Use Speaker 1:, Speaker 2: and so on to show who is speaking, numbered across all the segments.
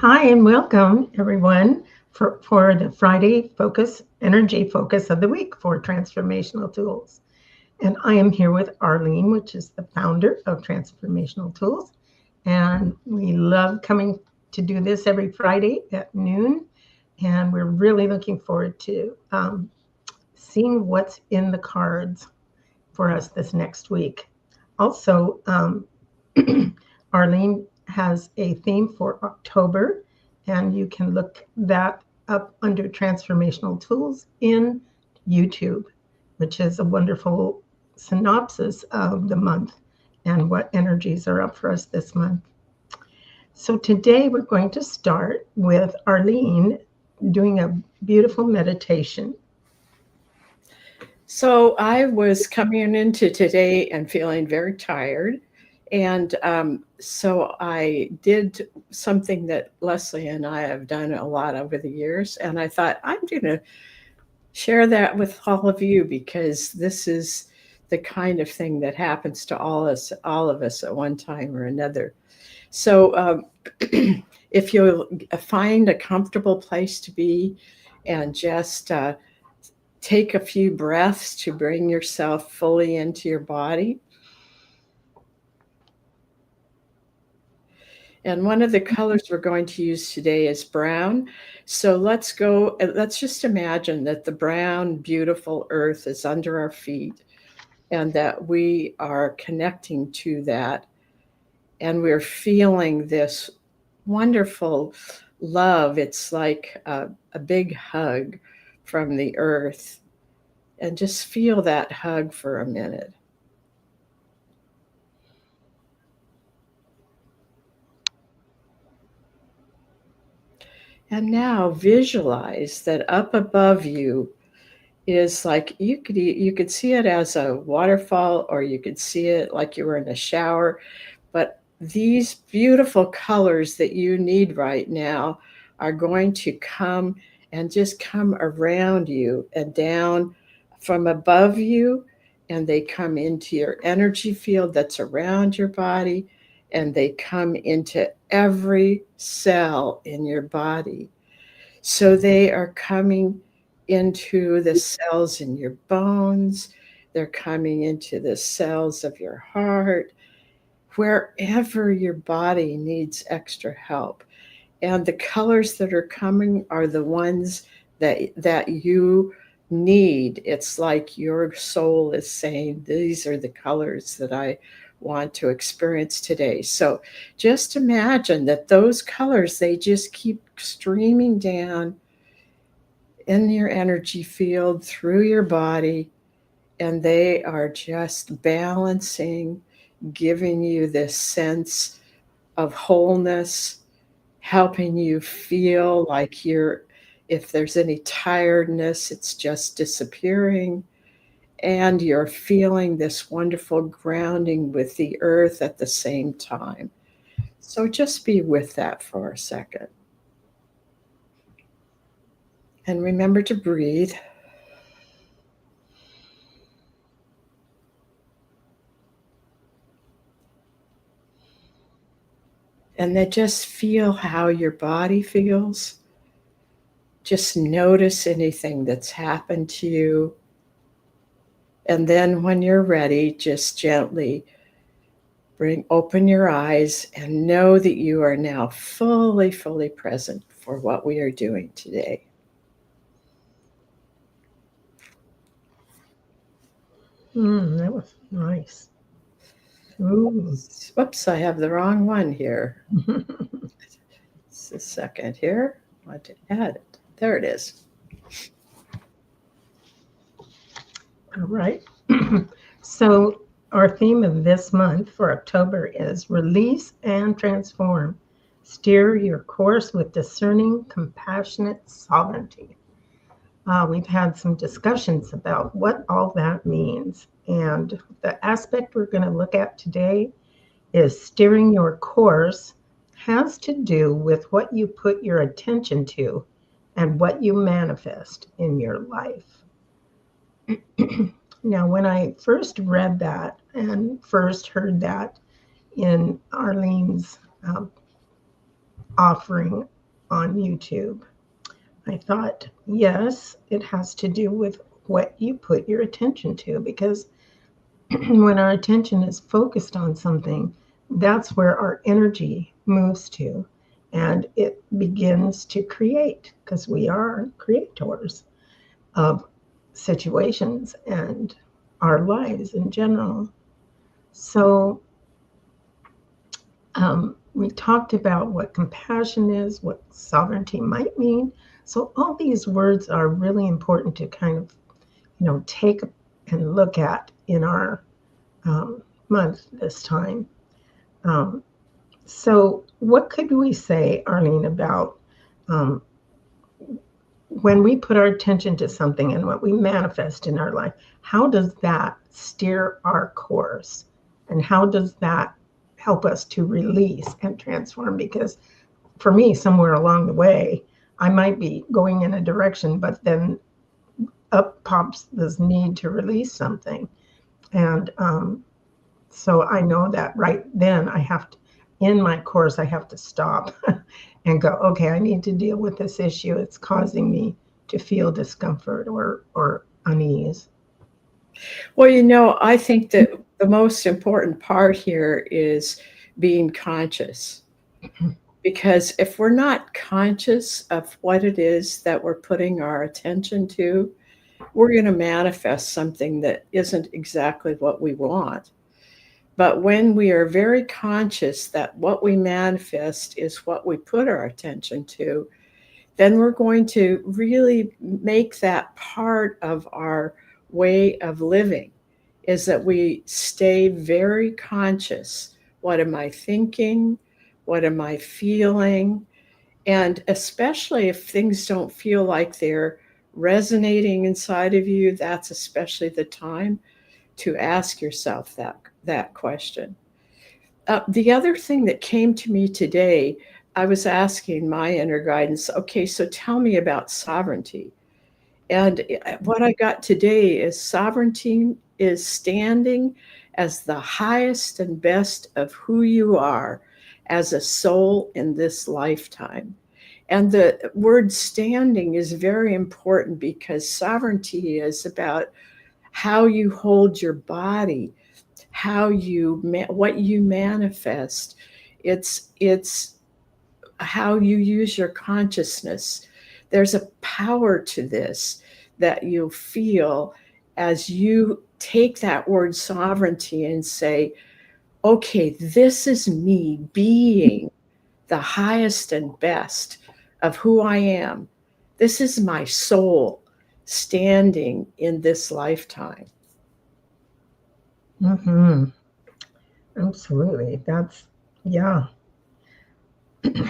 Speaker 1: Hi and welcome everyone for the Friday focus, energy focus of the week for transformational tools. And I am here with Arlene, which is the founder of Transformational Tools. And we love coming to do this every Friday at noon. And we're really looking forward to seeing what's in the cards for us this next week. Also, Arlene has a theme for October, and you can look that up under Transformational Tools in YouTube, which is a wonderful synopsis of the month and what energies are up for us this month. So today we're going to start with Arlene doing a beautiful meditation.
Speaker 2: So I was coming into today and feeling very tired. And so I did something that Leslie and I have done a lot over the years. And I thought, I'm going to share that with all of you because this is the kind of thing that happens to all of us at one time or another. So if you find a comfortable place to be and just take a few breaths to bring yourself fully into your body. And one of the colors we're going to use today is brown. So let's just imagine that the brown, beautiful earth is under our feet and that we are connecting to that. And we're feeling this wonderful love. It's like a big hug from the earth. And just feel that hug for a minute. And now visualize that up above you is like you could see it as a waterfall or you could see it like you were in a shower, but these beautiful colors that you need right now are going to come and just come around you and down from above you, and they come into your energy field that's around your body, and they come into every cell in your body. So they are coming into the cells in your bones, they're coming into the cells of your heart, wherever your body needs extra help. And the colors that are coming are the ones that you need. It's like your soul is saying, these are the colors that I want to experience today. So just imagine that those colors, they just keep streaming down in your energy field through your body, and they are just balancing, giving you this sense of wholeness, helping you feel like if there's any tiredness, it's just disappearing. And you're feeling this wonderful grounding with the earth at the same time. So just be with that for a second. And remember to breathe. And then just feel how your body feels. Just notice anything that's happened to you. And then when you're ready, just gently open your eyes and know that you are now fully, fully present for what we are doing today.
Speaker 1: That was nice. Ooh.
Speaker 2: Whoops, I have the wrong one here. Just a second here. I want to add it. There it is.
Speaker 1: All right. So, our theme of this month for October is release and transform. Steer your course with discerning, compassionate sovereignty. We've had some discussions about what all that means. And the aspect we're going to look at today is steering your course has to do with what you put your attention to and what you manifest in your life. Now, when I first read that and first heard that in Arlene's offering on YouTube. I thought, yes, it has to do with what you put your attention to, because when our attention is focused on something, that's where our energy moves to, and it begins to create, because we are creators of situations and our lives in general. So, we talked about what compassion is, what sovereignty might mean. So, all these words are really important to kind of, take and look at in our um, month this time. Um, so, what could we say, Arlene, about um, when we put our attention to something and what we manifest in our life? How does that steer our course? And how does that help us to release and transform? Because for me, somewhere along the way, I might be going in a direction, but then up pops this need to release something. And so I know that right then I have to, in my course, I have to stop and go, okay, I need to deal with this issue. It's causing me to feel discomfort or unease.
Speaker 2: Well, I think that the most important part here is being conscious. Because if we're not conscious of what it is that we're putting our attention to, we're going to manifest something that isn't exactly what we want. But when we are very conscious that what we manifest is what we put our attention to, then we're going to really make that part of our way of living, is that we stay very conscious. What am I thinking? What am I feeling? And especially if things don't feel like they're resonating inside of you, that's especially the time to ask yourself that question. The other thing that came to me today, I was asking my inner guidance, okay, so tell me about sovereignty. And what I got today is sovereignty is standing as the highest and best of who you are as a soul in this lifetime. And the word standing is very important because sovereignty is about how you hold your body, what you manifest. It's how you use your consciousness. There's a power to this that you'll feel as you take that word sovereignty and say, okay, this is me being the highest and best of who I am. This is my soul standing in this lifetime.
Speaker 1: Mm-hmm. Absolutely. That's, yeah,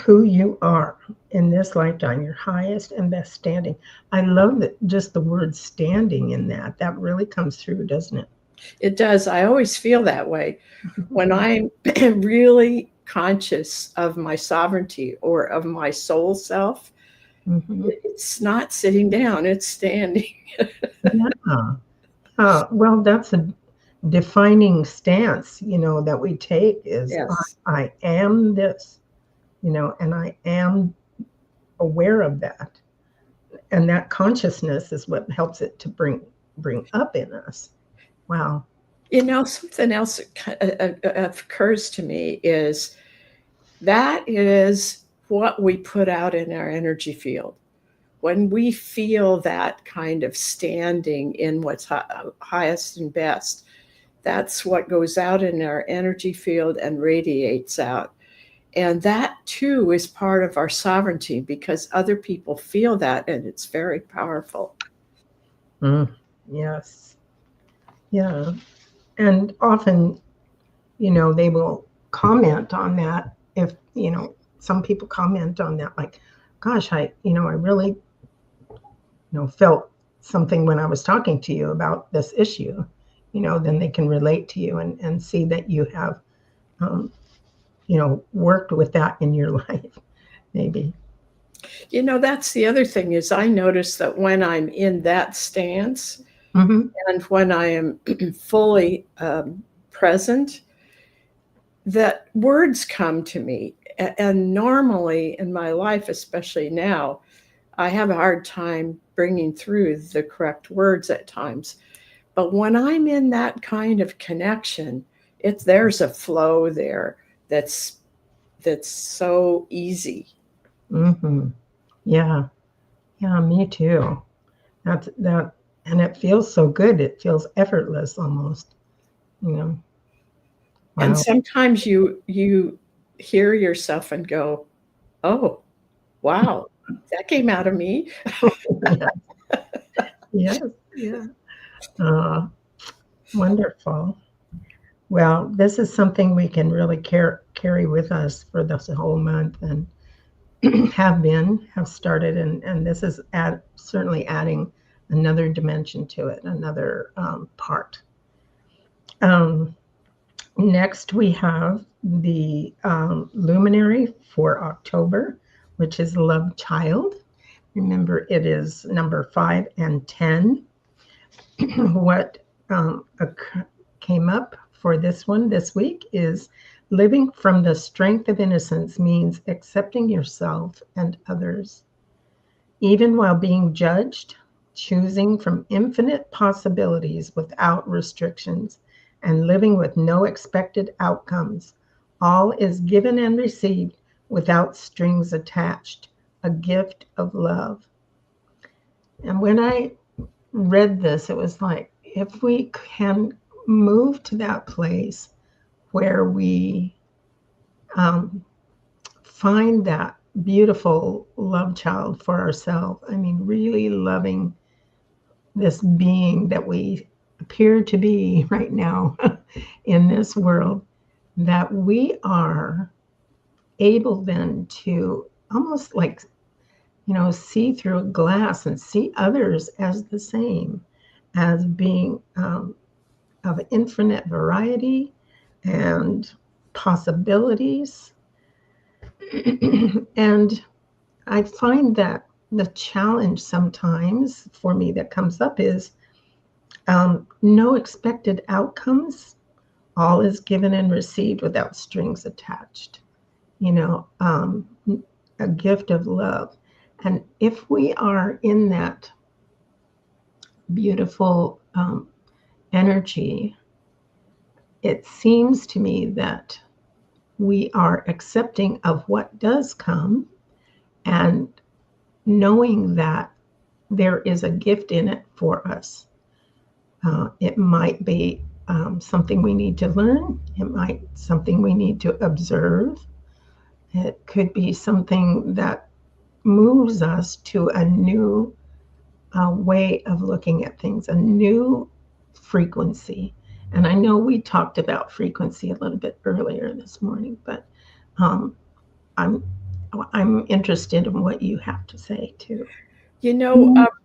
Speaker 1: who you are in this lifetime, your highest and best standing. I love that, just the word standing in that. That really comes through, doesn't it?
Speaker 2: It does. I always feel that way when I'm really conscious of my sovereignty or of my soul self.
Speaker 1: Mm-hmm.
Speaker 2: It's not sitting down, it's standing.
Speaker 1: Yeah. Well, that's a defining stance, that we take is
Speaker 2: Yes.
Speaker 1: I am this, and I am aware of that. And that consciousness is what helps it to bring up in us. Wow.
Speaker 2: Something else occurs to me is that is what we put out in our energy field. When we feel that kind of standing in what's highest and best, that's what goes out in our energy field and radiates out. And that too is part of our sovereignty because other people feel that and it's very powerful.
Speaker 1: Mm, yes. Yeah. And often, they will comment on that. If, some people comment on that, like, gosh, I really, felt something when I was talking to you about this issue, then they can relate to you and see that you have, um, worked with that in your life, maybe.
Speaker 2: That's the other thing is I notice that when I'm in that stance
Speaker 1: Hmm.
Speaker 2: and when I am fully present, that words come to me And normally in my life, especially now, I have a hard time bringing through the correct words at times. But when I'm in that kind of connection, there's a flow there that's so easy.
Speaker 1: Mm-hmm. Yeah. Yeah, me too. That, and it feels so good. It feels effortless almost, you know.
Speaker 2: And
Speaker 1: Wow.
Speaker 2: sometimes you hear yourself and go, "Oh, wow, that came out of me."
Speaker 1: Yeah. Yes. Yeah. Uh, Wonderful. Well, this is something we can really carry with us for this whole month, and have started, and this is certainly adding another dimension to it, another part. Um, Next, we have the luminary for October, which is Love Child. Remember, it is number 5 and 10. What came up for this one this week is living from the strength of innocence means accepting yourself and others, even while being judged, choosing from infinite possibilities without restrictions, and living with no expected outcomes. All is given and received without strings attached, a gift of love. And when I read this, it was like, if we can move to that place where we um, find that beautiful love child for ourselves, I mean, really loving this being that we appear to be right now in this world, that we are able then to almost like, see through a glass and see others as the same, as being of infinite variety and possibilities. And I find that the challenge sometimes for me that comes up is no expected outcomes. All is given and received without strings attached. You know, a gift of love. And if we are in that beautiful energy, it seems to me that we are accepting of what does come and knowing that there is a gift in it for us. It might be something we need to learn. It might something we need to observe. It could be something that moves us to a new way of looking at things, a new frequency. And I know we talked about frequency a little bit earlier this morning, but um, I'm I'm interested in what you have to say too.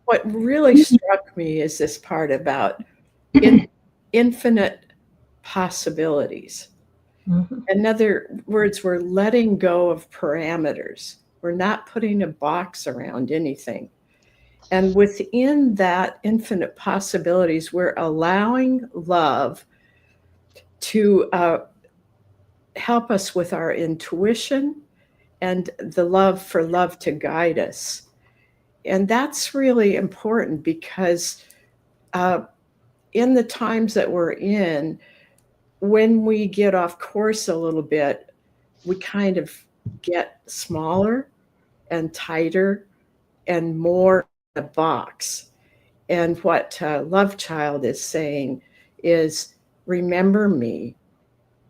Speaker 2: What really struck me is this part about in, infinite possibilities.
Speaker 1: Mhm.
Speaker 2: In other words, we're letting go of parameters. We're not putting a box around anything. And within that infinite possibilities, we're allowing love to help us with our intuition and the love for love to guide us. And that's really important because uh, in the times that we're in, when we get off course a little bit, we kind of get smaller and tighter and more in a box. And what Love Child is saying is remember me,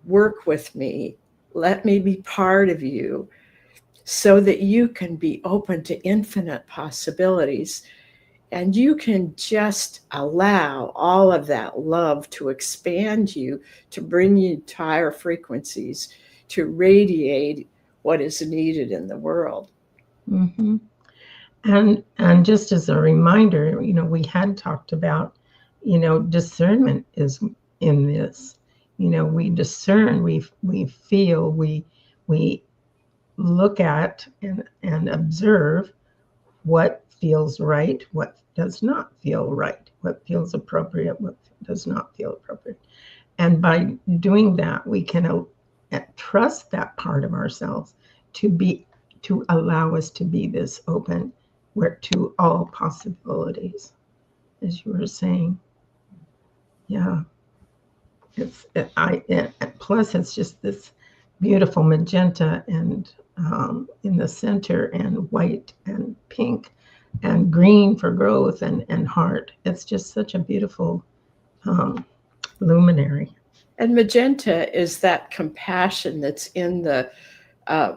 Speaker 2: work with me, let me be part of you so that you can be open to infinite possibilities and you can just allow all of that love to expand you, to bring you to higher frequencies, to radiate what is needed in the world.
Speaker 1: Mhm. And just as a reminder, we had talked about, discernment is in this. We discern, we feel, we look at and observe what feels right, what does not feel right, what feels appropriate, what does not feel appropriate. And by doing that, we can trust that part of ourselves. to allow us to be this open where to all possibilities, as you were saying. Yeah, plus it's just this beautiful magenta and in the center, and white and pink and green for growth, and heart. It's just such a beautiful um, luminary.
Speaker 2: And magenta is that compassion that's in the uh,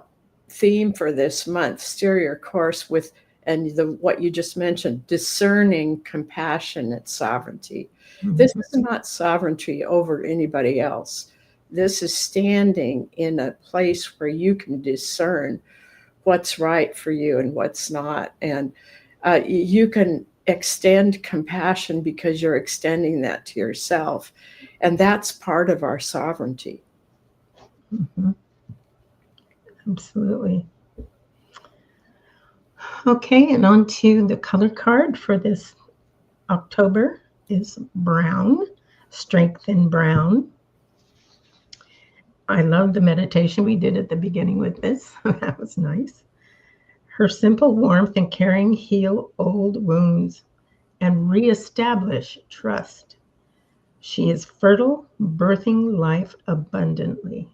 Speaker 2: theme for this month. Steer your course with, and what you just mentioned, discerning, compassionate sovereignty. This
Speaker 1: Mhm.
Speaker 2: is not sovereignty over anybody else. This is standing in a place where you can discern what's right for you and what's not. And you can extend compassion because you're extending that to yourself. And that's part of our sovereignty.
Speaker 1: Mhm. Absolutely. Okay, and on to the color card for this October is brown, strength in brown. I love the meditation we did at the beginning with this. That was nice. Her simple warmth and caring heal old wounds and reestablish trust. She is fertile, birthing life abundantly.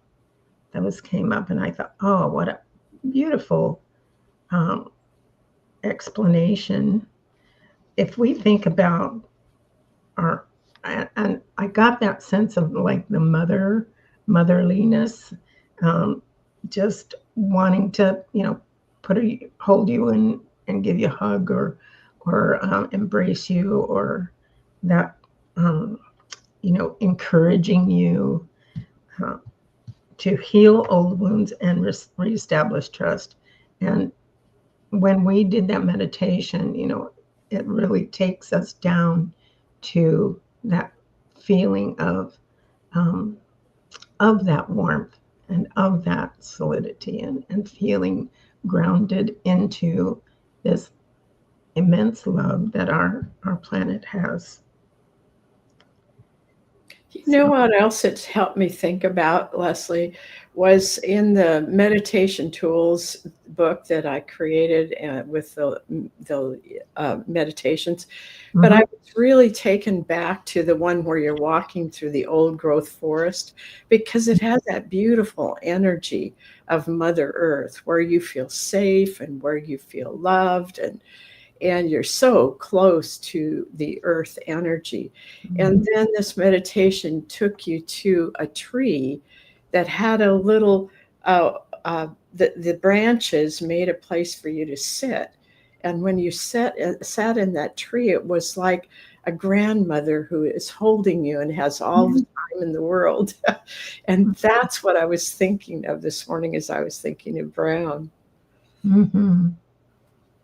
Speaker 1: That was came up, and I thought, oh, what a beautiful um, explanation. If we think about our, and I got that sense of like the motherliness, um, just wanting to, hold you and give you a hug, or embrace you, or that, um, encouraging you uh, to heal old wounds and reestablish trust. And when we did that meditation, it really takes us down to that feeling um, of that warmth and of that solidity, and feeling grounded into this immense love that our planet has.
Speaker 2: You know
Speaker 1: So,
Speaker 2: what else it's helped me think about, Leslie, was in the meditation tools book that I created with the meditations. But I
Speaker 1: mhm,
Speaker 2: was really taken back to the one where you're walking through the old growth forest, because it has that beautiful energy of Mother Earth, where you feel safe and where you feel loved, and you're so close to the earth energy. And
Speaker 1: mhm,
Speaker 2: then this meditation took you to a tree that had a little, uh, the branches made a place for you to sit. And when you sat in that tree, it was like a grandmother who is holding you and has all the time in the world. And that's what I was thinking of this morning as I was thinking of Brown.
Speaker 1: mhm,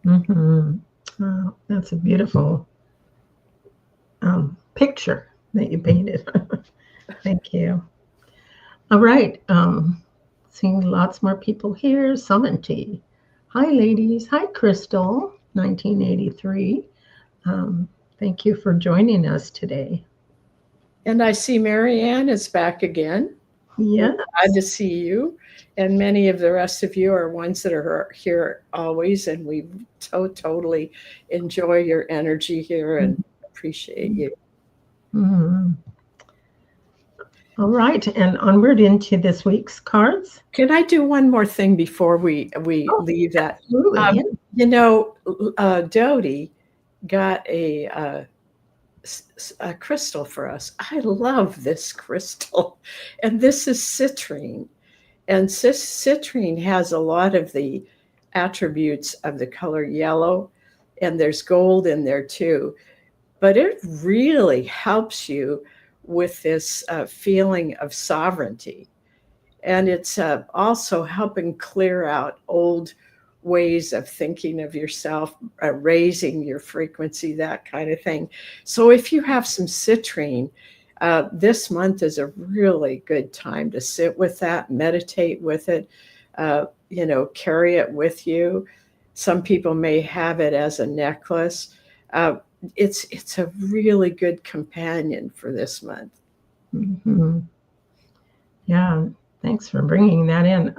Speaker 1: mhm. Oh, that's a beautiful picture that you painted. Thank you. All right. Seeing lots more people here. Summonty. Hi, ladies. Hi, Crystal, 1983. Um, Thank you for joining us today.
Speaker 2: And I see Marianne is back again. We're glad
Speaker 1: Yes.
Speaker 2: to see you. And many of the rest of you are ones that are here always. And we totally enjoy your energy here and appreciate you.
Speaker 1: Mhm. All right. And onward into this week's cards.
Speaker 2: Can I do one more thing before we
Speaker 1: Oh,
Speaker 2: leave that?
Speaker 1: absolutely.
Speaker 2: Um,
Speaker 1: Yeah.
Speaker 2: you know, Dodie got a crystal for us. I love this crystal. And this is citrine. And citrine has a lot of the attributes of the color yellow, and there's gold in there too. But it really helps you with this feeling of sovereignty. And it's also helping clear out old ways of thinking of yourself, raising your frequency, that kind of thing. So if you have some citrine, this month is a really good time to sit with that, meditate with it, carry it with you. Some people may have it as a necklace. Uh, it's a really good companion for this month.
Speaker 1: Mhm. Yeah. Thanks for bringing that in.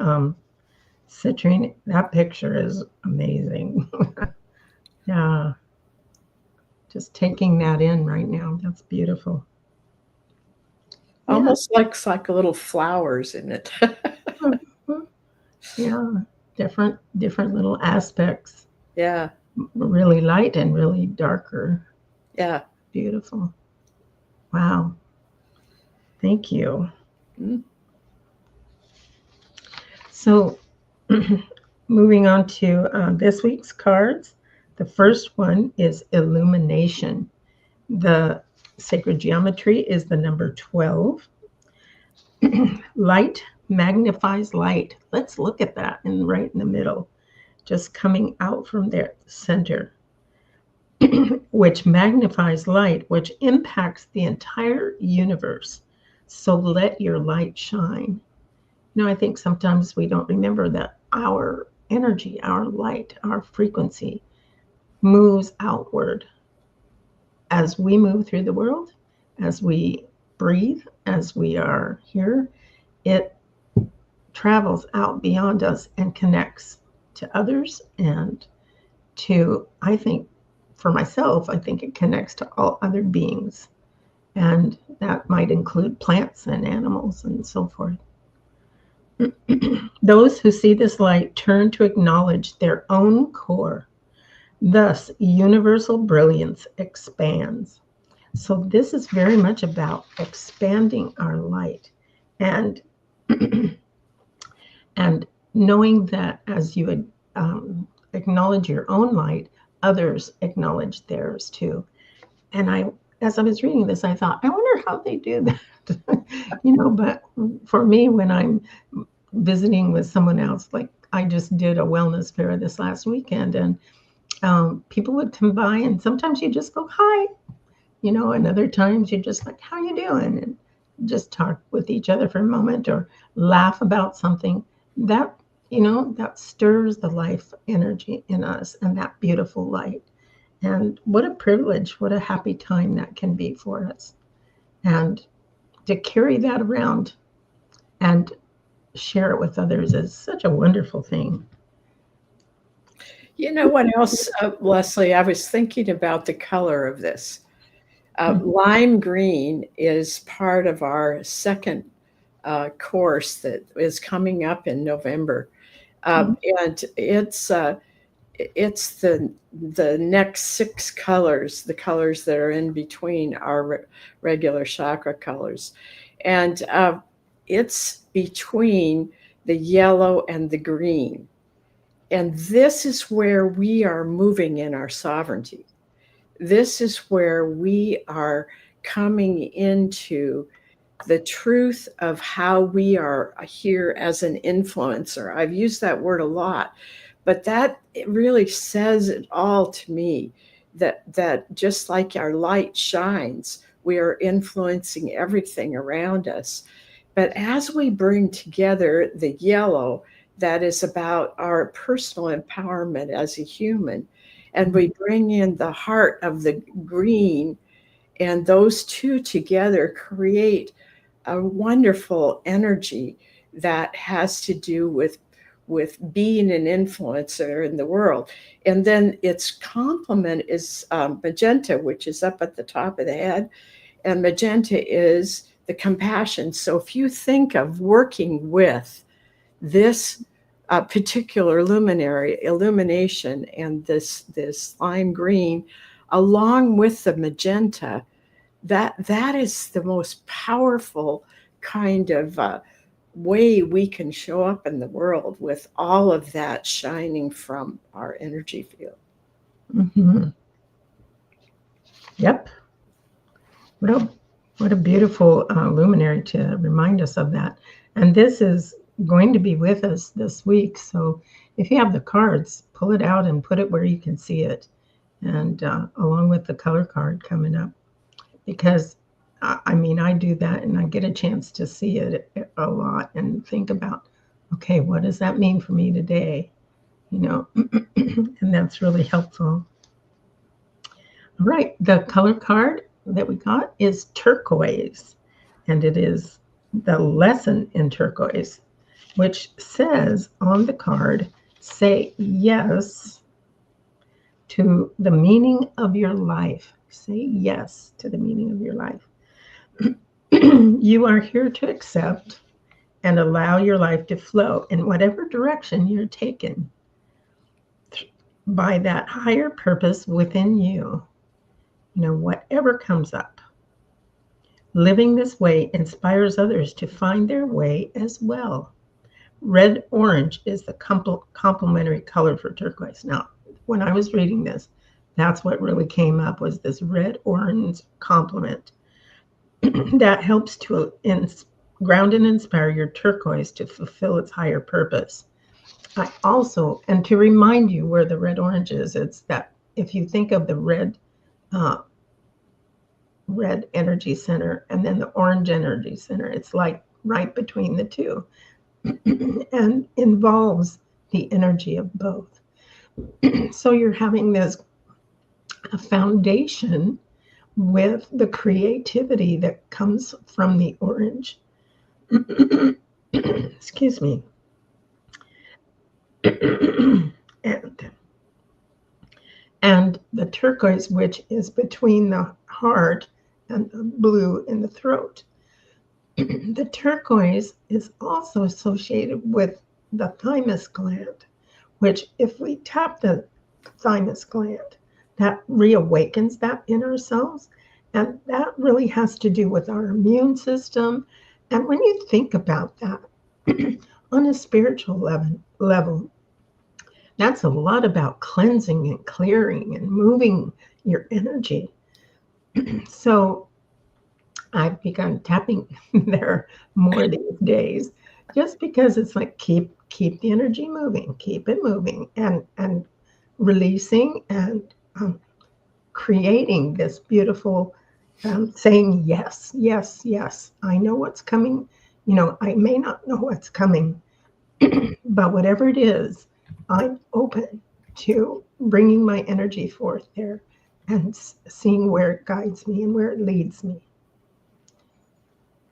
Speaker 1: Citrine, that picture is amazing. Yeah, just taking that in right now. That's beautiful. Yeah.
Speaker 2: Almost looks like little flowers in it.
Speaker 1: Mhm. Yeah, different little aspects.
Speaker 2: Yeah,
Speaker 1: Really light and really darker.
Speaker 2: yeah.
Speaker 1: Beautiful. Wow. Thank you.
Speaker 2: Mm.
Speaker 1: So, moving on to this week's cards. The first one is illumination. The sacred geometry is the number 12. Light magnifies light. Let's look at that and right in the middle, just coming out from there, center, which magnifies light, which impacts the entire universe. So let your light shine. I think sometimes we don't remember that our energy, our light, our frequency moves outward as we move through the world, as we breathe, as we are here. It travels out beyond us and connects to others and to, I think, for myself, I think it connects to all other beings. And that might include plants and animals and so forth. Those who see this light turn to acknowledge their own core. Thus, universal brilliance expands. So, this is very much about expanding our light and and knowing that as you acknowledge your own light, others acknowledge theirs too. And as I was reading this, I thought, I wonder how they do that. But for me, when I'm visiting with someone else, like I just did a wellness fair this last weekend, and people would come by, and sometimes you just go hi, and other times you're just like, how you doing, and just talk with each other for a moment or laugh about something that that stirs the life energy in us and that beautiful light. And what a privilege, what a happy time that can be for us. And to carry that around and share it with others is such a wonderful thing.
Speaker 2: You know what else, Leslie? I was thinking about the color of this. Lime green is part of our second course that is coming up in November,
Speaker 1: Mhm.
Speaker 2: and it's the next six colors, the colors that are in between our regular chakra colors, and it's between the yellow and the green. And this is where we are moving in our sovereignty. This is where we are coming into the truth of how we are here as an influencer. I've used that word a lot, but that it really says it all to me, that just like our light shines, we are influencing everything around us. But as we bring together the yellow, that is about our personal empowerment as a human, and we bring in the heart of the green, and those two together create a wonderful energy that has to do with being an influencer in the world. And then its complement is magenta, which is up at the top of the head, and magenta is the compassion. So if you think of working with this particular luminary illumination and this lime green along with the magenta, that is the most powerful kind of way we can show up in the world, with all of that shining from our energy field.
Speaker 1: Mhm. Yep. What a what a beautiful luminary to remind us of that. And this is going to be with us this week. So if you have the cards, pull it out and put it where you can see it, and along with the color card coming up, because I mean, I do that and I get a chance to see it a lot and think about, okay, what does that mean for me today? And that's really helpful. All right, the color card that we got is turquoise, and it is the lesson in turquoise. which says on the card, say yes to the meaning of your life. Say yes to the meaning of your life. You are here to accept and allow your life to flow in whatever direction you're taken by that higher purpose within you. Whatever comes up. Living this way inspires others to find their way as well. Red orange is the complementary color for turquoise. Now, when I was reading this, that's what really came up was this red orange complement that helps to ground and inspire your turquoise to fulfill its higher purpose. I also, and to remind you where the red orange is, it's that if you think of the uh, red energy center and then the orange energy center, it's like right between the two and involves the energy of both. So you're having this a foundation with the creativity that comes from the orange. Excuse me. and and the turquoise, which is between the heart and the blue in the throat. The turquoise is also associated with the thymus gland, which, if we tap the thymus gland, that reawakens that inner selves. And that really has to do with our immune system. And when you think about that on a spiritual level, that's a lot about cleansing and clearing and moving your energy. So I've begun tapping there more these days, just because it's like keep the energy moving, keep it moving, and releasing and creating this beautiful saying yes, yes, yes. I know what's coming. I may not know what's coming, but whatever it is, I'm open to bringing my energy forth there and seeing where it guides me and where it leads me.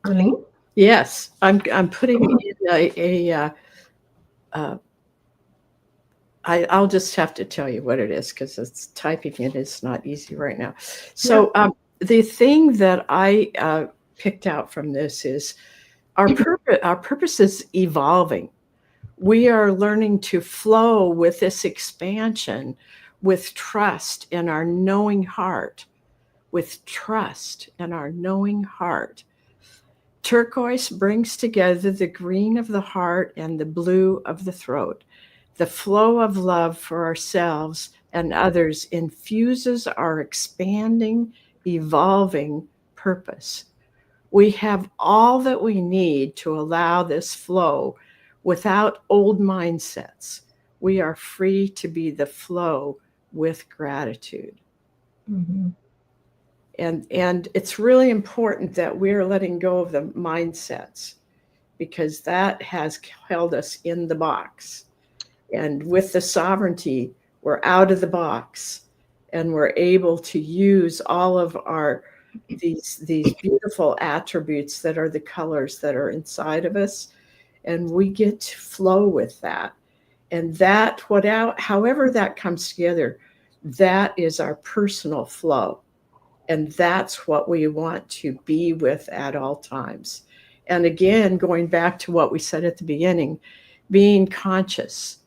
Speaker 1: Arlene?
Speaker 2: Yes, I'm putting in I'll just have to tell you what it is because it's typing it is not easy right now. So the thing that I picked out from this is our purpose. Our purpose is evolving. We are learning to flow with this expansion, with trust in our knowing heart, with trust in our knowing heart. Turquoise brings together the green of the heart and the blue of the throat. The flow of love for ourselves and others infuses our expanding, evolving purpose. We have all that we need to allow this flow without old mindsets. We are free to be the flow with gratitude.
Speaker 1: Mm-hmm.
Speaker 2: And it's really important that we're letting go of the mindsets because that has held us in the box. And with the sovereignty, we're out of the box and we're able to use all of our these beautiful attributes that are the colors that are inside of us, and we get to flow with that. And that however that comes together, that is our personal flow. And that's what we want to be with at all times. And again, going back to what we said at the beginning, being conscious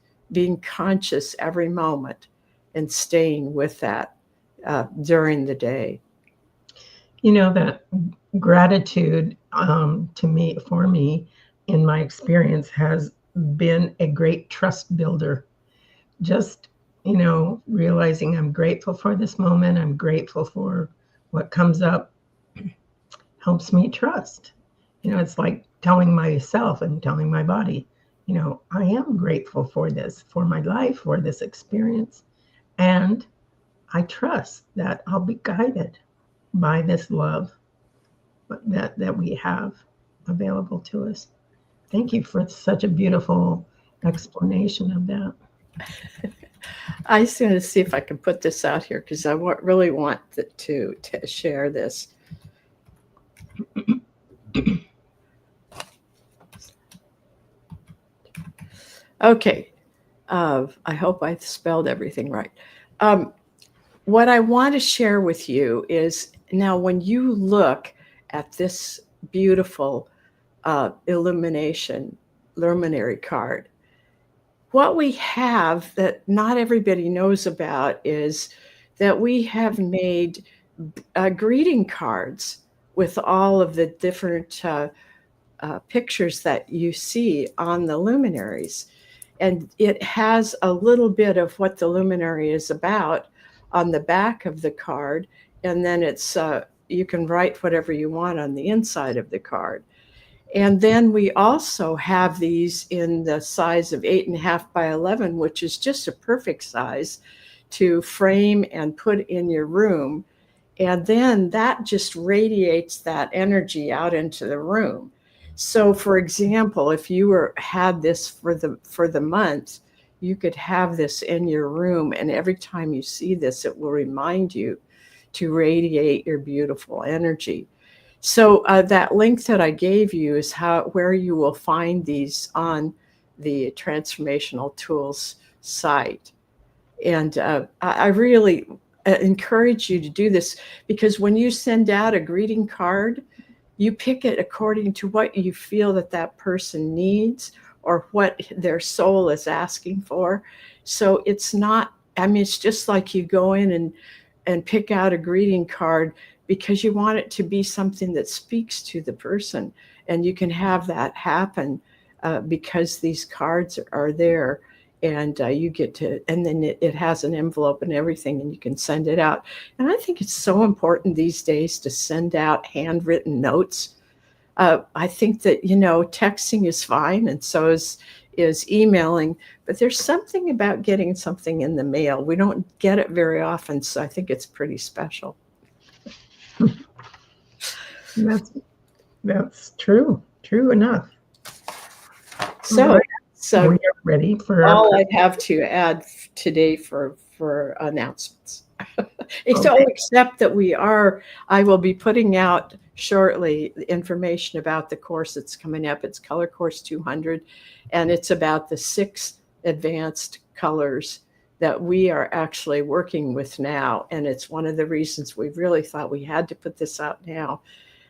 Speaker 2: every moment and staying with that during the day.
Speaker 1: That gratitude for me, in my experience, has been a great trust builder. Just, realizing I'm grateful for this moment, I'm grateful for what comes up, helps me trust. It's like telling myself and telling my body, I am grateful for this, for my life, for this experience. And I trust that I'll be guided by this love that we have available to us. Thank you for such a beautiful explanation of that.
Speaker 2: I just going to see if I can put this out here because I really want to share this. Okay. I hope I spelled everything right. Um, what I want to share with you is now when you look at this beautiful illumination luminary card, what we have that not everybody knows about is that we have made greeting cards with all of the different pictures that you see on the luminaries. And it has a little bit of what the luminary is about on the back of the card. And then you can write whatever you want on the inside of the card. And then we also have these in the size of 8.5 by 11, which is just a perfect size to frame and put in your room. And then that just radiates that energy out into the room. So, for example, if you had this for the month, you could have this in your room, and every time you see this, it will remind you to radiate your beautiful energy. So that link that I gave you is where you will find these on the Transformational Tools site. And I really encourage you to do this, because when you send out a greeting card, you pick it according to what you feel that person needs or what their soul is asking for. So it's not, I mean, it's just like you go in and pick out a greeting card because you want it to be something that speaks to the person. And you can have that happen because these cards are there, and you get to, and then it has an envelope and everything, and you can send it out. And I think it's so important these days to send out handwritten notes. I think that, texting is fine, and so is emailing, but there's something about getting something in the mail. We don't get it very often, so I think it's pretty special.
Speaker 1: That's true. True enough.
Speaker 2: So,
Speaker 1: Right.
Speaker 2: so
Speaker 1: We are ready for
Speaker 2: all I have to add today for announcements. So,
Speaker 1: Okay.
Speaker 2: except that I will be putting out shortly information about the course that's coming up. It's Color Course 200, and it's about the 6 advanced colors that we are actually working with now. And it's one of the reasons we really thought we had to put this out now.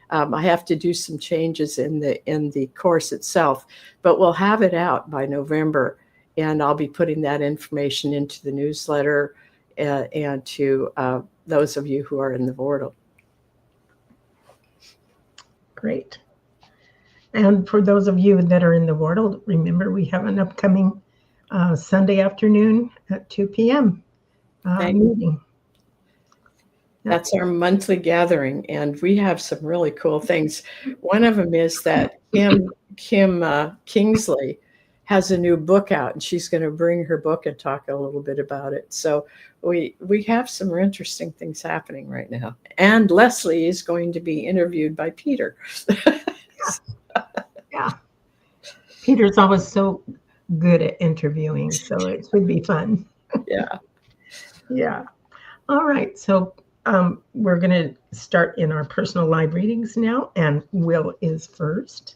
Speaker 2: I have to do some changes in the course itself, but we'll have it out by November, and I'll be putting that information into the newsletter and to those of you who are in the Vortal.
Speaker 1: Great. And for those of you that are in the Vortal, remember we have an upcoming Sunday afternoon at 2 p.m. Meeting.
Speaker 2: That's our monthly gathering, and we have some really cool things. One of them is that Kim Kingsley has a new book out, and she's going to bring her book and talk a little bit about it. So we have some interesting things happening right now. And Leslie is going to be interviewed by Peter.
Speaker 1: Yeah. Peter's always so good at interviewing, so it should be fun.
Speaker 2: Yeah.
Speaker 1: Yeah. All right. So we're going to start in our personal live readings now, and Will is first.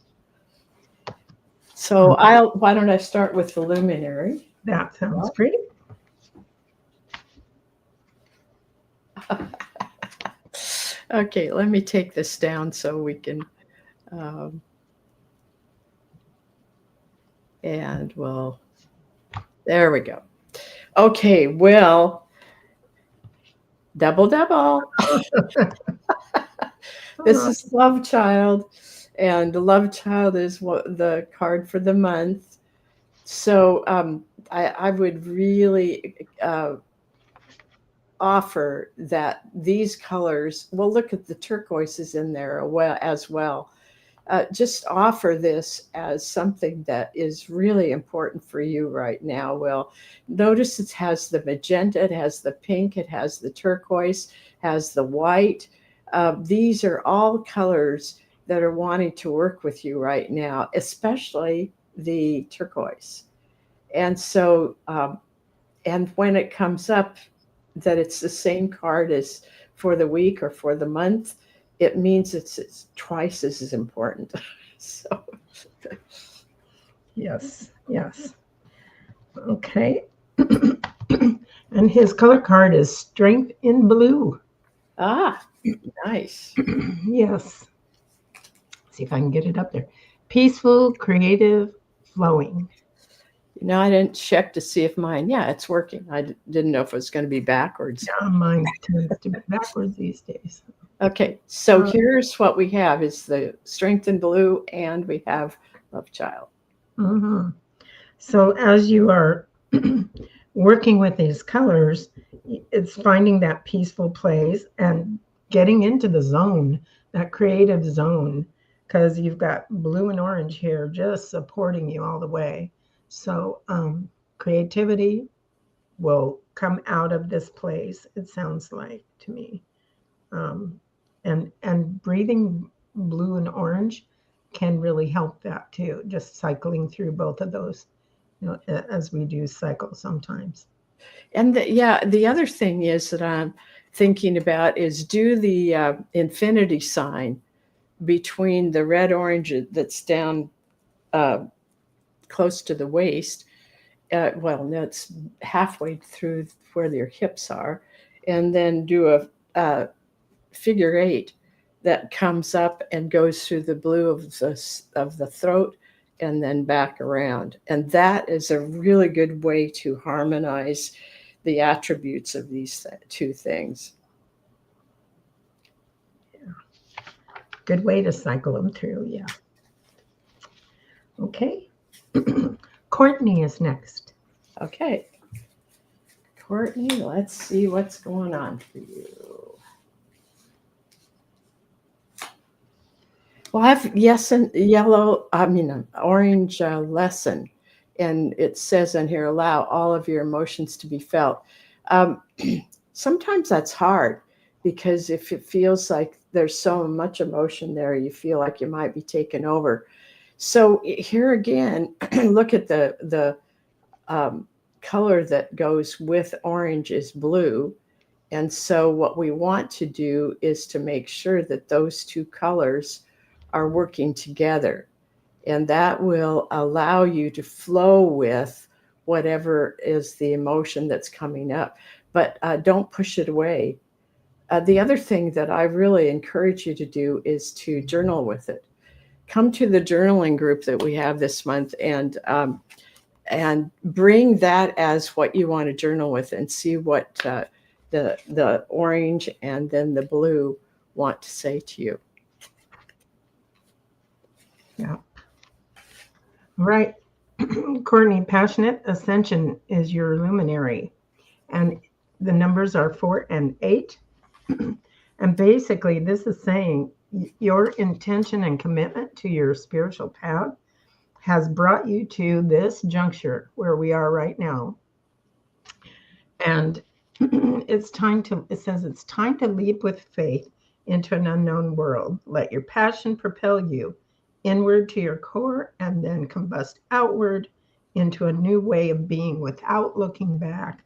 Speaker 2: So why don't I start with the luminary?
Speaker 1: That sounds great.
Speaker 2: Okay, let me take this down so we can, and well, there we go. Okay, well, double. This is Love Child, and Love Child is the card for the month. So I would really offer that these colors, well, look at the turquoises in there as well. Just offer this as something that is really important for you right now. Well, notice it has the magenta, it has the pink, it has the turquoise, has the white. These are all colors that are wanting to work with you right now, especially the turquoise. And so, and when it comes up that it's the same card as for the week or for the month, it means it's twice as important. So,
Speaker 1: yes. Okay. And his color card is Strength in Blue.
Speaker 2: Ah, nice.
Speaker 1: Yes. See if I can get it up there. Peaceful, creative, flowing.
Speaker 2: I didn't check to see if mine, yeah, it's working. I didn't know if it was going to be backwards.
Speaker 1: Yeah, mine tends to be backwards these days.
Speaker 2: Okay, so
Speaker 1: Uh,
Speaker 2: here's what we have is the Strength in Blue, and we have Love Child.
Speaker 1: mhm. So as you are working with these colors, it's finding that peaceful place and getting into the zone, that creative zone, because you've got blue and orange here just supporting you all the way. So creativity will come out of this place, it sounds like to me. Um, and breathing blue and orange can really help that too, just cycling through both of those, as we do cycle sometimes.
Speaker 2: And the other thing is that I'm thinking about is do the infinity sign between the red orange that's down uh, close to the waist. Well, no, it's halfway through where your hips are, and then do a figure eight that comes up and goes through the blue of the throat and then back around. And that is a really good way to harmonize the attributes of these two things.
Speaker 1: Good way to cycle them through. Yeah. Okay. Courtney is next.
Speaker 2: Okay, Courtney, let's see what's going on for you. Well, I have yes and yellow, I mean, orange lesson. And it says in here, allow all of your emotions to be felt. Um, Sometimes that's hard because if it feels like there's so much emotion there, you feel like you might be taken over. So here again, look at the um, color that goes with orange is blue. And so what we want to do is to make sure that those two colors are working together. And that will allow you to flow with whatever is the emotion that's coming up. But don't push it away. The other thing that I really encourage you to do is to journal with it. Come to the journaling group that we have this month and bring that as what you want to journal with, and see what the orange and then the blue want to say to you.
Speaker 1: Yeah. Right. Courtney, passionate ascension is your luminary. And the numbers are 4 and 8. And basically, this is saying your intention and commitment to your spiritual path has brought you to this juncture where we are right now. And it says it's time to leap with faith into an unknown world. Let your passion propel you inward to your core and then combust outward into a new way of being without looking back.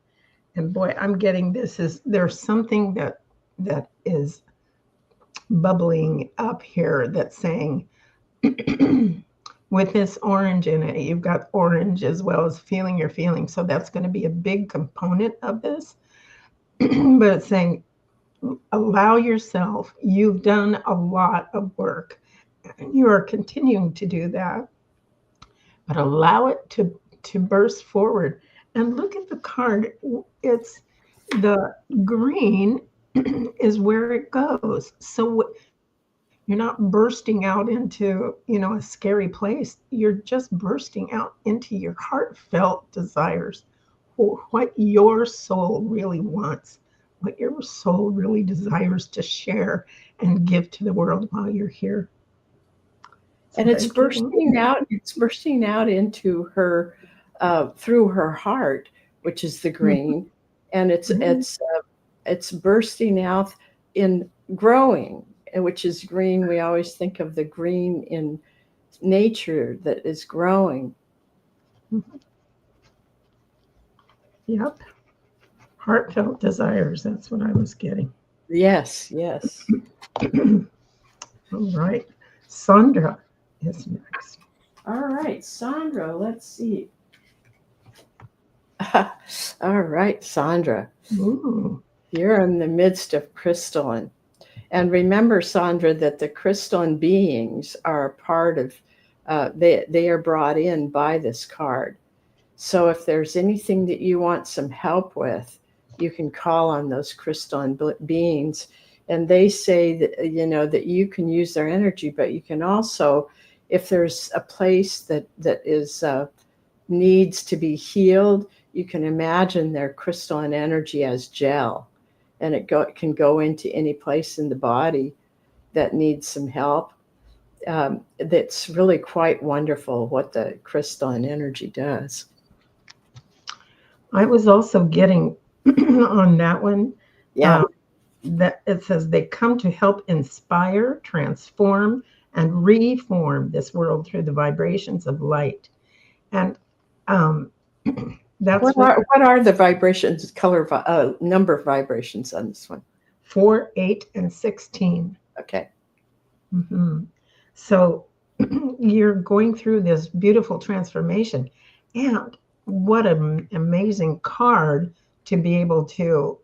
Speaker 1: And boy, I'm getting this is there's something that is bubbling up here that's saying with this orange in it, you've got orange as well as feeling your feelings. So that's going to be a big component of this. But it's saying allow yourself, you've done a lot of work. You are continuing to do that, but allow it to burst forward. And look at the card. It's the green is where it goes. So you're not bursting out into, a scary place. You're just bursting out into your heartfelt desires, or what your soul really wants, what your soul really desires to share and give to the world while you're here. So
Speaker 2: And it's
Speaker 1: thank you.
Speaker 2: bursting out. It's bursting out into her through her heart, which is the
Speaker 1: Mhm.
Speaker 2: green, and it's
Speaker 1: Mhm.
Speaker 2: it's it's bursting out in growing, which is green. We always think of the green in nature that is growing.
Speaker 1: Mhm. Yep. Heartfelt desires. That's what I was getting.
Speaker 2: Yes, yes.
Speaker 1: All right. Sandra is next.
Speaker 2: All right, Sandra. Let's see. All right, Sandra,
Speaker 1: Ooh.
Speaker 2: you're in the midst of crystalline. And remember, Sandra, that the crystalline beings are a part of, they are brought in by this card. So if there's anything that you want some help with, you can call on those crystalline beings. And they say that, that you can use their energy, but you can also, if there's a place that is needs to be healed, you can imagine their crystalline energy as gel, and it can go into any place in the body that needs some help. That's really quite wonderful what the crystalline energy does.
Speaker 1: I was also getting on that one.
Speaker 2: Yeah.
Speaker 1: That it says they come to help inspire, transform, and reform this world through the vibrations of light. And um, that's
Speaker 2: What are the vibrations, number of vibrations on this one?
Speaker 1: 4, 8, and 16.
Speaker 2: Okay.
Speaker 1: Mm-hmm. So you're going through this beautiful transformation. And what an amazing card to be able to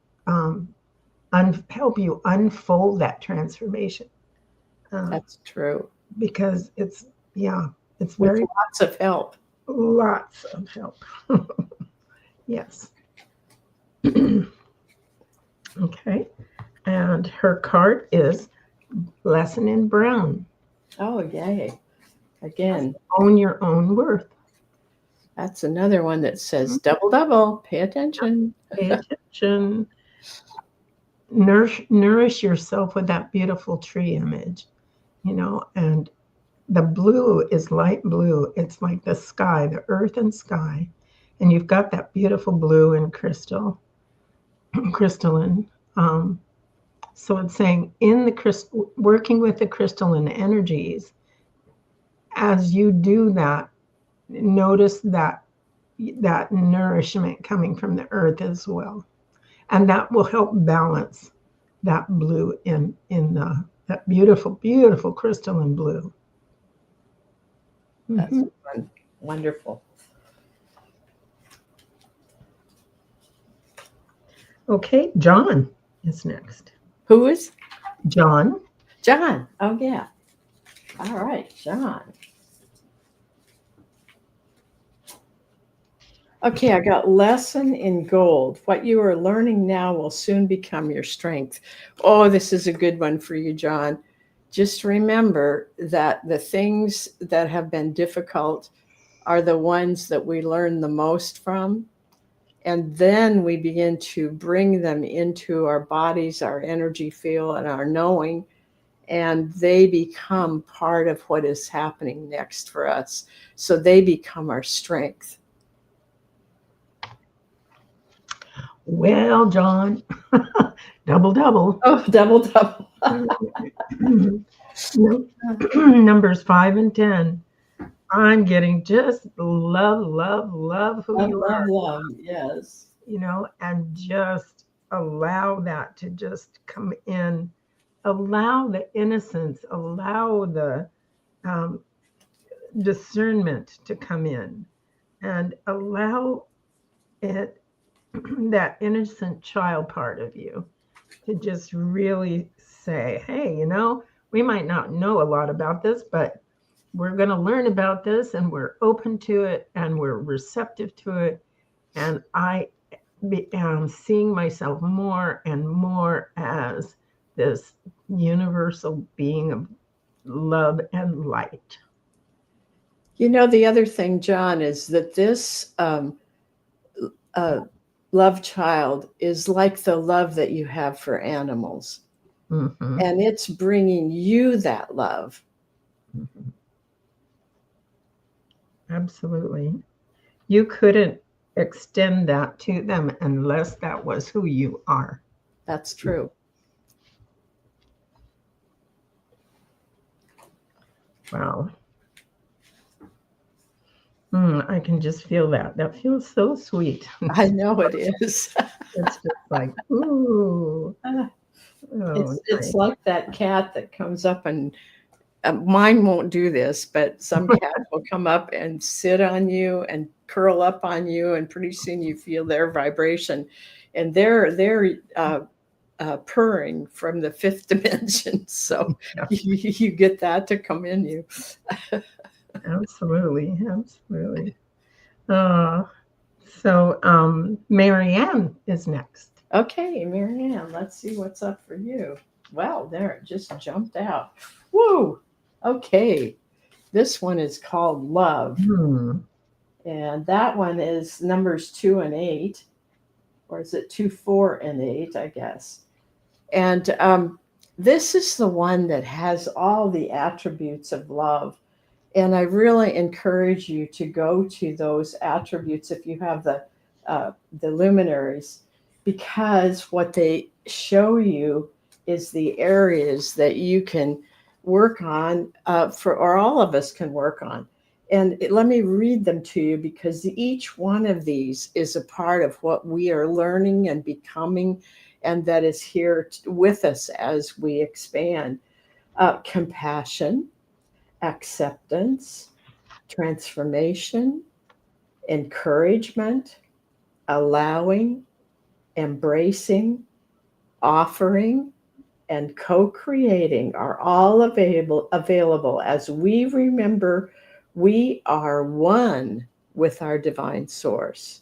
Speaker 1: help you unfold that transformation.
Speaker 2: That's true.
Speaker 1: Because it's
Speaker 2: With
Speaker 1: very
Speaker 2: lots of help.
Speaker 1: lots of help. Yes. Okay. And her card is Lesson in Brown.
Speaker 2: Oh, yay. Again,
Speaker 1: Own your own worth.
Speaker 2: that's another one that says double, double, pay attention.
Speaker 1: Pay attention. Nourish yourself with that beautiful tree image, and the blue is light blue. It's like the sky, the earth and sky. And you've got that beautiful blue and crystalline. So it's saying working with the crystalline energies, as you do that, notice that nourishment coming from the earth as well. And that will help balance that blue in that beautiful, beautiful crystalline blue.
Speaker 2: That's wonderful.
Speaker 1: Okay, John is next.
Speaker 2: Who is?
Speaker 1: John.
Speaker 2: John. Oh, yeah. All right, John. Okay, I got lesson in gold. What you are learning now will soon become your strength. Oh, this is a good one for you, John. Just remember that the things that have been difficult are the ones that we learn the most from. And then we begin to bring them into our bodies, our energy field, and our knowing. And they become part of what is happening next for us. So they become our strength.
Speaker 1: Well, John, double, double.
Speaker 2: Oh, double, double.
Speaker 1: Numbers 5 and 10. I'm getting just love, love, love who you are.
Speaker 2: Love, yes.
Speaker 1: And just allow that to just come in. Allow the innocence, allow the discernment to come in, and allow it, that innocent child part of you, to just really say, hey, we might not know a lot about this, but we're going to learn about this, and we're open to it, and we're receptive to it. And I am seeing myself more and more as this universal being of love and light.
Speaker 2: The other thing, John, is that this love child is like the love that you have for animals.
Speaker 1: Mm-hmm.
Speaker 2: And it's bringing you that love.
Speaker 1: Mm-hmm. Absolutely. You couldn't extend that to them unless that was who you are.
Speaker 2: That's true.
Speaker 1: Wow. I can just feel that. That feels so sweet.
Speaker 2: I know it is.
Speaker 1: It's just like, ooh.
Speaker 2: It's like that cat that comes up and mine won't do this, but some cats will come up and sit on you and curl up on you, and pretty soon you feel their vibration, and they're purring from the fifth dimension. So
Speaker 1: Yeah.
Speaker 2: you get that to come in you.
Speaker 1: Absolutely, absolutely. Uh, so Marianne is next.
Speaker 2: Okay, Marianne, let's see what's up for you. Well, there, it just jumped out. Woo! Okay, this one is called Love.
Speaker 1: Hmm.
Speaker 2: And that one is numbers 2 and 8, or is it 2, 4, and 8, I guess. And this is the one that has all the attributes of love. And I really encourage you to go to those attributes if you have the luminaries, because what they show you is the areas that you can work on, or all of us can work on. And let me read them to you, because each one of these is a part of what we are learning and becoming, and that is here with us as we expand. Compassion, acceptance, transformation, encouragement, allowing, embracing, offering, and co-creating are all available as we remember we are one with our divine source.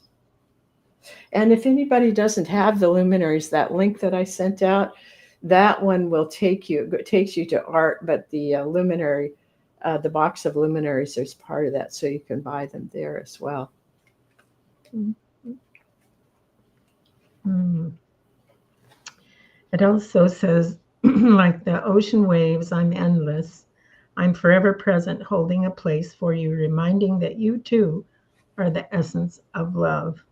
Speaker 2: And if anybody doesn't have the luminaries, that link that I sent out, that one will takes you to art, but the luminary, the box of luminaries, there's part of that, so you can buy them there as well.
Speaker 1: Hmm. It also says, like the ocean waves, I'm endless. I'm forever present, holding a place for you, reminding that you too are the essence of love.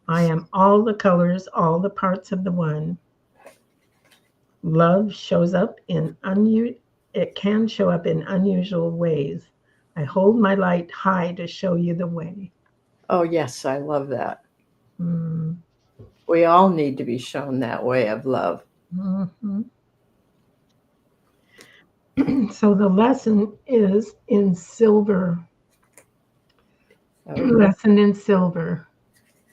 Speaker 1: I am all the colors, all the parts of the one. Love shows up in it can show up in unusual ways. I hold my light high to show you the way.
Speaker 2: Oh, yes, I love that.
Speaker 1: Mm.
Speaker 2: We all need to be shown that way of love.
Speaker 1: Mhm. So the lesson is in silver.
Speaker 2: Oh, yeah.
Speaker 1: Lesson in silver.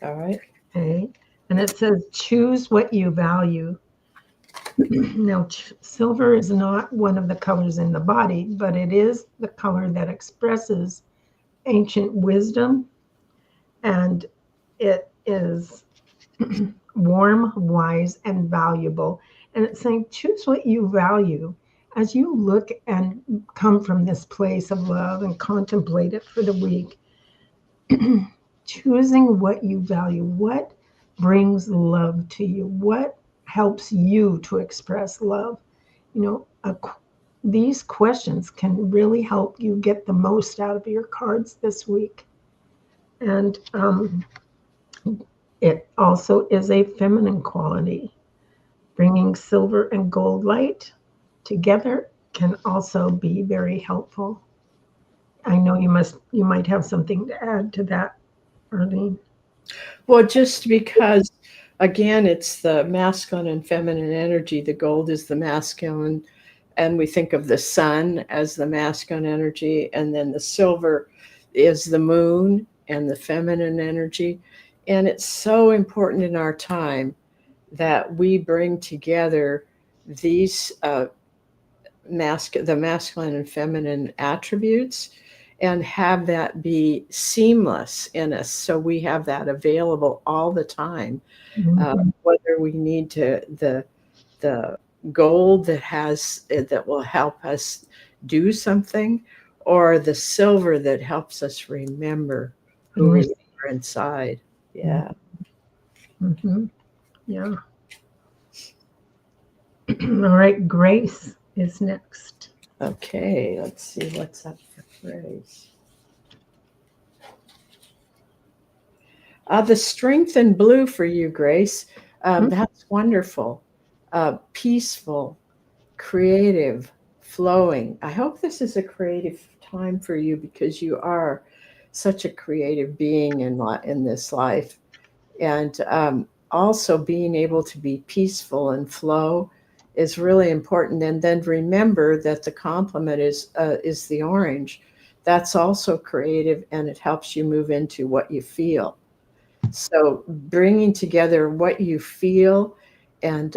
Speaker 2: All right.
Speaker 1: Okay. And it says, choose what you value. Now, silver is not one of the colors in the body, but it is the color that expresses ancient wisdom, and it is warm, wise, and valuable. And it's saying, choose what you value. As you look and come from this place of love and contemplate it for the week, choosing what you value, what brings love to you, what helps you to express love. You know, these questions can really help you get the most out of your cards this week. And it also is a feminine quality. Bringing silver and gold light together can also be very helpful. I know you might have something to add to that, Arlene.
Speaker 2: Well, just because, again, it's the masculine and feminine energy. The gold is the masculine, and we think of the sun as the masculine energy, and then the silver is the moon and the feminine energy. And it's so important in our time that we bring together these the masculine and feminine attributes, and have that be seamless in us, so we have that available all the time.
Speaker 1: Mhm.
Speaker 2: Whether we need to the gold that will help us do something, or the silver that helps us remember who
Speaker 1: And
Speaker 2: we are inside. Yeah.
Speaker 1: mm-hmm. Yeah. All right, Grace is next.
Speaker 2: Okay, let's see what's up for Grace. The strength in blue for you, Grace. That's wonderful. Peaceful, creative, flowing. I hope this is a creative time for you, because you are such a creative being in this life. And also being able to be peaceful and flow is really important. And then remember that the complement is the orange. That's also creative, and it helps you move into what you feel. So bringing together what you feel and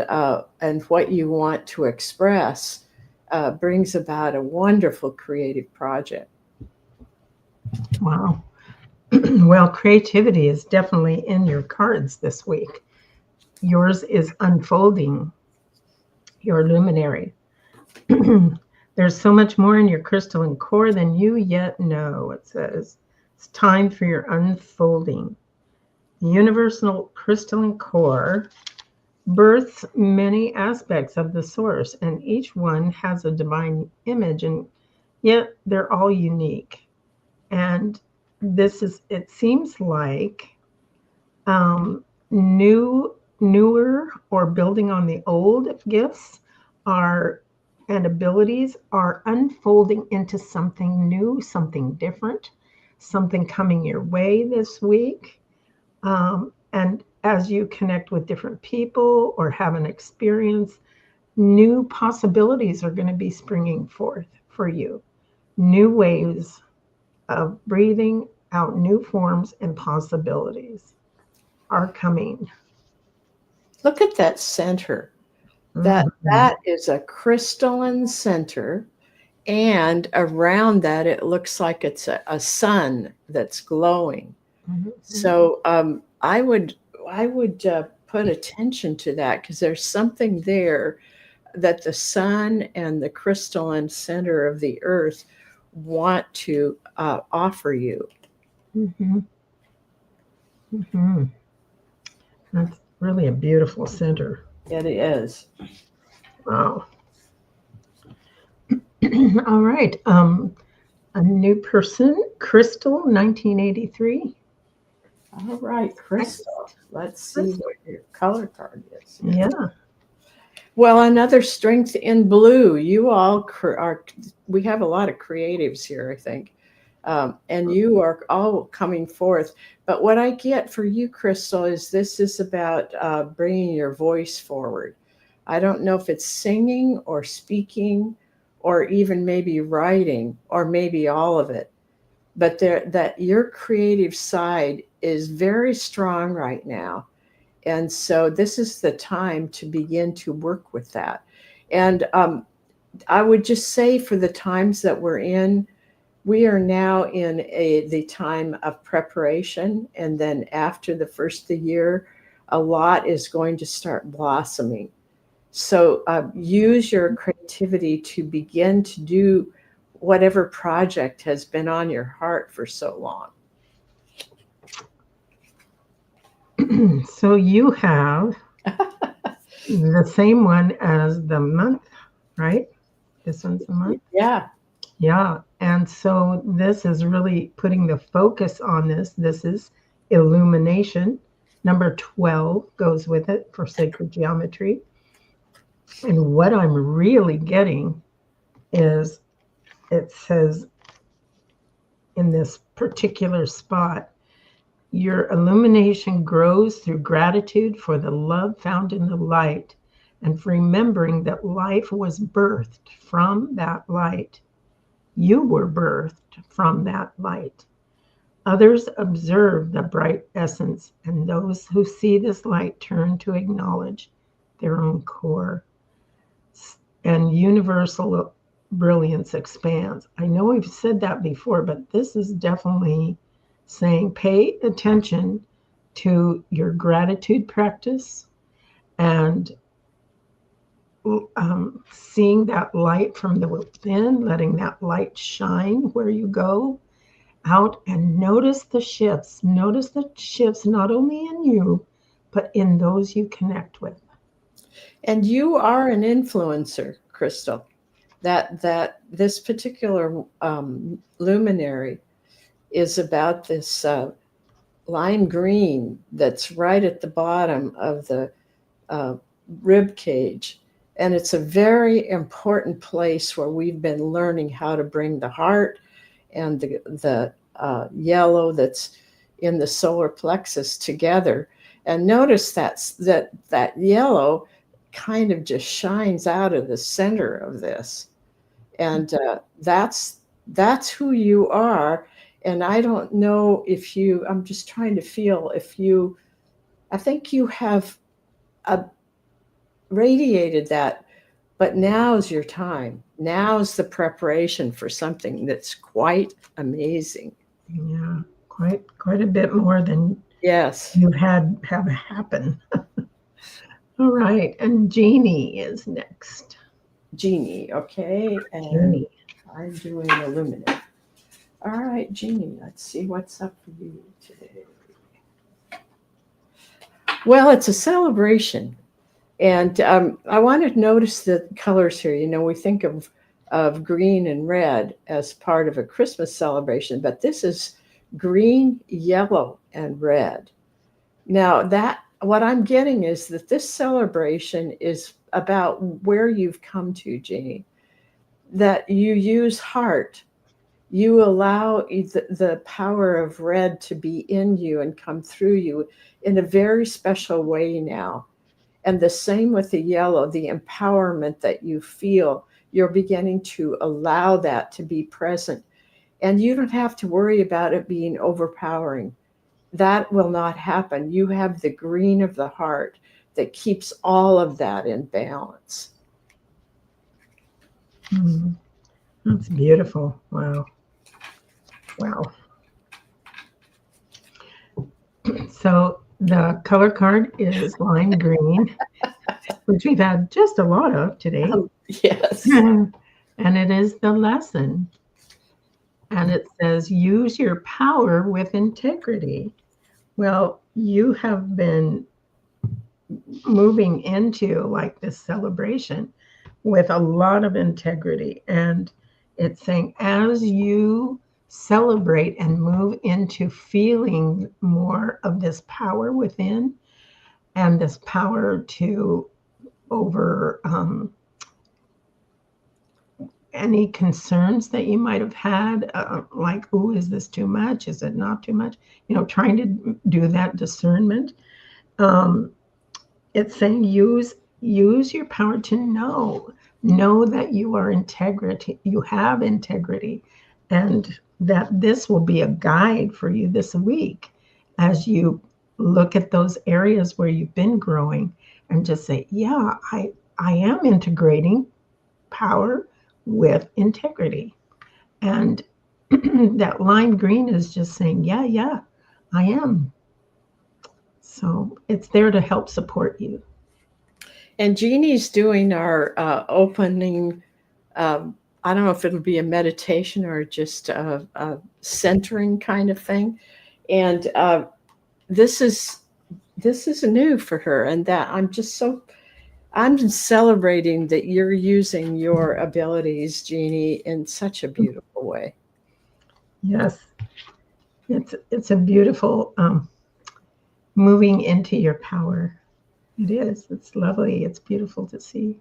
Speaker 2: what you want to express brings about a wonderful creative project.
Speaker 1: Wow. Well, creativity is definitely in your cards this week. Yours is unfolding your luminary. There's so much more in your crystalline core than you yet know, it says. It's time for your unfolding. The universal crystalline core births many aspects of the source, and each one has a divine image, and yet they're all unique. And it seems like newer or building on the old gifts are and abilities are unfolding into something new, something different, something coming your way this week. And as you connect with different people or have an experience, new possibilities are going to be springing forth for you. New ways of breathing out new forms and possibilities are coming.
Speaker 2: Look at that center. That
Speaker 1: Mhm.
Speaker 2: that is a crystalline center, and around that it looks like it's a sun that's glowing.
Speaker 1: Mhm.
Speaker 2: So I would put attention to that, because there's something there that the sun and the crystalline center of the earth want to offer you.
Speaker 1: Mhm. Mhm. That's really a beautiful center.
Speaker 2: It is.
Speaker 1: Wow. All right. A new person, Crystal, 1983.
Speaker 2: All right, Crystal.
Speaker 1: Next,
Speaker 2: Let's see
Speaker 1: Crystal.
Speaker 2: what your color card is here.
Speaker 1: Yeah.
Speaker 2: Well, another strength in blue. You all are, we have a lot of creatives here, I think. And you are all coming forth. But what I get for you, Crystal, is this is about bringing your voice forward. I don't know if it's singing or speaking or even maybe writing or maybe all of it, but that your creative side is very strong right now. And so this is the time to begin to work with that. And I would just say, for the times that we're in, we are now in the time of preparation. And then after the first of the year, a lot is going to start blossoming. So use your creativity to begin to do whatever project has been on your heart for so long.
Speaker 1: So you have the same one as the month, right? This one's the month.
Speaker 2: Yeah.
Speaker 1: Yeah. And so this is really putting the focus on this. This is illumination. Number 12 goes with it for sacred geometry. And what I'm really getting is it says in this particular spot, your illumination grows through gratitude for the love found in the light and for remembering that life was birthed from that light. You were birthed from that light. Others observe the bright essence, and those who see this light turn to acknowledge their own core. And universal brilliance expands. I know we've said that before, but this is definitely saying pay attention to your gratitude practice and seeing that light from the within, letting that light shine where you go out, and notice the shifts. Notice the shifts not only in you, but in those you connect with.
Speaker 2: And you are an influencer, Crystal. That this particular luminary is about this lime green that's right at the bottom of the uh, rib cage. And it's a very important place where we've been learning how to bring the heart and the yellow that's in the solar plexus together. And notice that yellow kind of just shines out of the center of this. And that's who you are. And I don't know if I'm just trying to feel if I think you have radiated that, but now's your time. Now's the preparation for something that's quite amazing.
Speaker 1: Yeah, quite a bit more than
Speaker 2: Yes.
Speaker 1: you have happen. All right, and Jeannie is next.
Speaker 2: Jeannie, okay. And
Speaker 1: Jeannie.
Speaker 2: I'm doing the luminary. All right, Jeannie, let's see what's up for you today. Well, it's a celebration. And I want to notice the colors here. You know, we think of green and red as part of a Christmas celebration, but this is green, yellow, and red. Now, what I'm getting is that this celebration is about where you've come to, Jeannie, that you use heart. You allow the power of red to be in you and come through you in a very special way now. And the same with the yellow, the empowerment that you feel, you're beginning to allow that to be present. And you don't have to worry about it being overpowering. That will not happen. You have the green of the heart that keeps all of that in balance.
Speaker 1: That's beautiful. Wow. Wow. So the color card is lime green, which we've had just a lot of today.
Speaker 2: Yes.
Speaker 1: And it is the lesson. And it says, use your power with integrity. Well, you have been moving into like this celebration with a lot of integrity. And it's saying, as you celebrate and move into feeling more of this power within and this power to over any concerns that you might have had, like, oh, is this too much? Is it not too much? You know, trying to do that discernment. It's saying use your power to know that you are integrity. You have integrity, and that this will be a guide for you this week as you look at those areas where you've been growing, and just say, yeah, I am integrating power with integrity. And that lime green is just saying, yeah, I am. So it's there to help support you.
Speaker 2: And Jeannie's doing our opening. I don't know if it'll be a meditation or just a centering kind of thing. And this is new for her, and that I'm celebrating that you're using your abilities, Jeannie, in such a beautiful way.
Speaker 1: Yes, it's a beautiful moving into your power. It is. It's lovely. It's beautiful to see.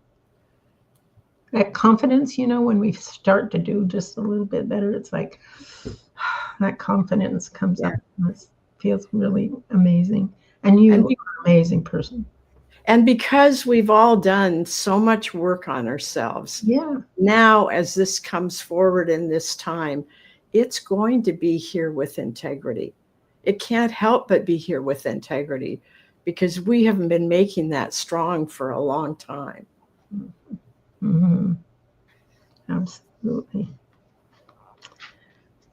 Speaker 1: That confidence, you know, when we start to do just a little bit better, it's like that confidence comes up. It feels really amazing. And you are an amazing person.
Speaker 2: And because we've all done so much work on ourselves, now as this comes forward in this time, it's going to be here with integrity. It can't help but be here with integrity because we haven't been making that strong for a long time.
Speaker 1: Mm-hmm. Absolutely.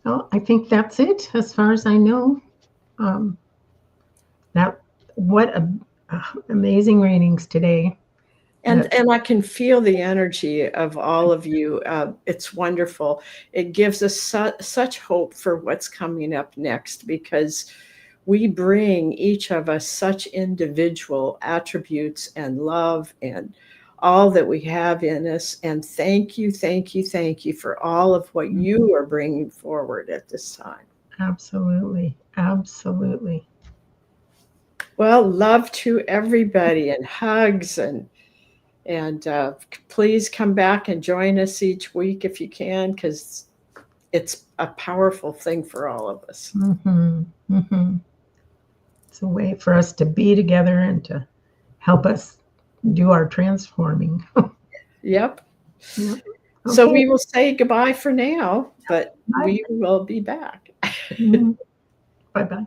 Speaker 1: Well, I think that's it as far as I know. What amazing readings today.
Speaker 2: And I can feel the energy of all of you. It's wonderful. It gives us such hope for what's coming up next because we bring each of us such individual attributes and love and all that we have in us. And thank you for all of what you are bringing forward at this time.
Speaker 1: Absolutely. Absolutely.
Speaker 2: Well, love to everybody and hugs and please come back and join us each week if you can, because it's a powerful thing for all of us.
Speaker 1: Mm-hmm. Mm-hmm. It's a way for us to be together and to help us do our transforming.
Speaker 2: Yep.
Speaker 1: Yep.
Speaker 2: So
Speaker 1: Okay.
Speaker 2: we will say goodbye for now, but
Speaker 1: Bye.
Speaker 2: we will be back.
Speaker 1: Bye bye.